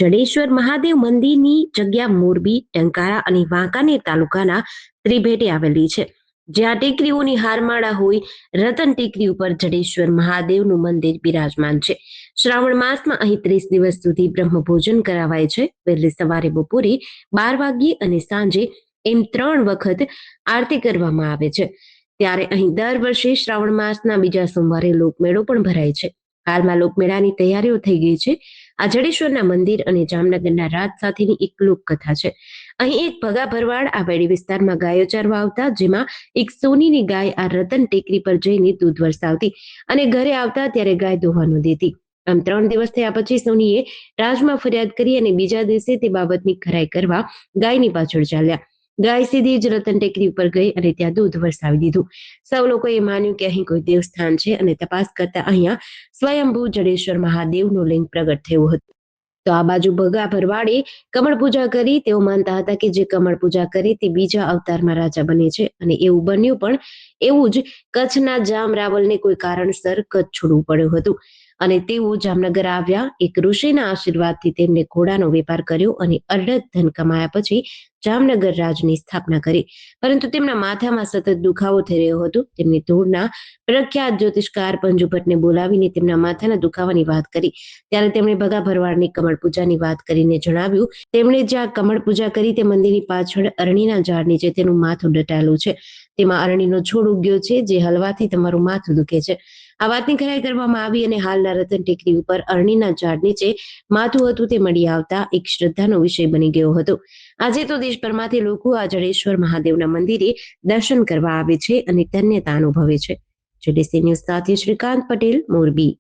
જડેશ્વર મહાદેવ મંદિરની જગ્યા મોરબી, ટંકારા અને વાંકાનેર તાલુકાના ત્રિભેટે આવેલી છે. જ્યાં ટેકરીઓની હારમાળા હોય રતન ટેકરી ઉપર જડેશ્વર મહાદેવનું મંદિર બિરાજમાન છે. શ્રાવણ માસમાં અહીં 30 દિવસ સુધી બ્રહ્મભોજન કરાવાય છે. વહેલી સવારે, બપોરે 12 વાગ્યે અને સાંજે એમ 3 વખત આરતી કરવામાં આવે છે. ત્યારે અહીં દર વર્ષે શ્રાવણ માસના બીજા સોમવારે લોકમેળો પણ ભરાય છે. હાલમાં લોકમેળાની તૈયારીઓ થઈ ગઈ છે. આ જડેશ્વરના મંદિર અને જામનગરના રાજ સાથેની એક લોકકથા છે. અહીં એક ભગા ભરવાડ આ વેડી વિસ્તારમાં ગાયો ચરવા આવતા, જેમાં એક સોનીની ગાય આ રતન ટેકરી પર જઈને દૂધ વરસાવતી અને ઘરે આવતા ત્યારે ગાય દોવા ન દેતી. આમ 3 દિવસ થયા પછી સોનીએ રાજમાં ફરિયાદ કરી અને બીજા દિવસે તે બાબતની ખરાઈ કરવા ગાયની પાછળ ચાલ્યા. ગાય સીધી જ રતન ટેકરી ઉપર ગઈ અને ત્યાં દૂધ વરસાવી દીધું. સૌ લોકોએ માન્યું કે અહીં કોઈ દેવસ્થાન છે અને તપાસ કરતા અહીંયા સ્વયંભૂ જડેશ્વર મહાદેવનું લિંગ પ્રગટ થયું હતું. તો આ બાજુ ભગા ભરવાડે કમળ પૂજા કરી. તેઓ માનતા હતા કે જે કમળ પૂજા કરે તે બીજા અવતારમાં રાજા બને છે અને એવું બન્યું પણ એવું જ કચ્છના જામ રાવલને કોઈ કારણસર કચ્છ છોડવું પડ્યું હતું અને તેઓ જામનગર આવ્યા. એક ઋષિના આશીર્વાદથી તેમને ઘોડાનો વેપાર કર્યો અને અઢળક ધન કમાયા પછી જામનગર રાજની સ્થાપના કરી. પરંતુ તેમના માથામાં સતત દુખાવો થઈ રહ્યો હતો. તેમની ધૂળના પ્રખ્યાત જ્યોતિષકાર પંજુ ભટ્ટને બોલાવીને તેમના માથાના દુખાવાની વાત કરી. ત્યારે તેમણે ભગા ભરવાડની કમળ પૂજાની વાત કરીને જણાવ્યું, તેમણે જ્યાં કમળ પૂજા કરી તે મંદિરની પાછળ અરણીના ઝાડ નીચે તેનું માથું દટાયેલું છે. તેમાં અરણીનો છોડ ઉગ્યો છે, જે હલવાથી તમારું માથું દુખે છે. આ વાતની ખરાઈ કરવામાં આવી અને હાલના રતન ટેકરી ઉપર અરણીના ઝાડ નીચે માથું હતું તે મળી આવતા એક શ્રદ્ધાનો વિષય બની ગયો હતો. આજે તો દેશભરમાંથી લોકો આ જડેશ્વર મહાદેવના મંદિરે દર્શન કરવા આવે છે અને ધન્યતા અનુભવે છે. જેડીસી ન્યૂઝ સાથે શ્રીકાંત પટેલ, મોરબી.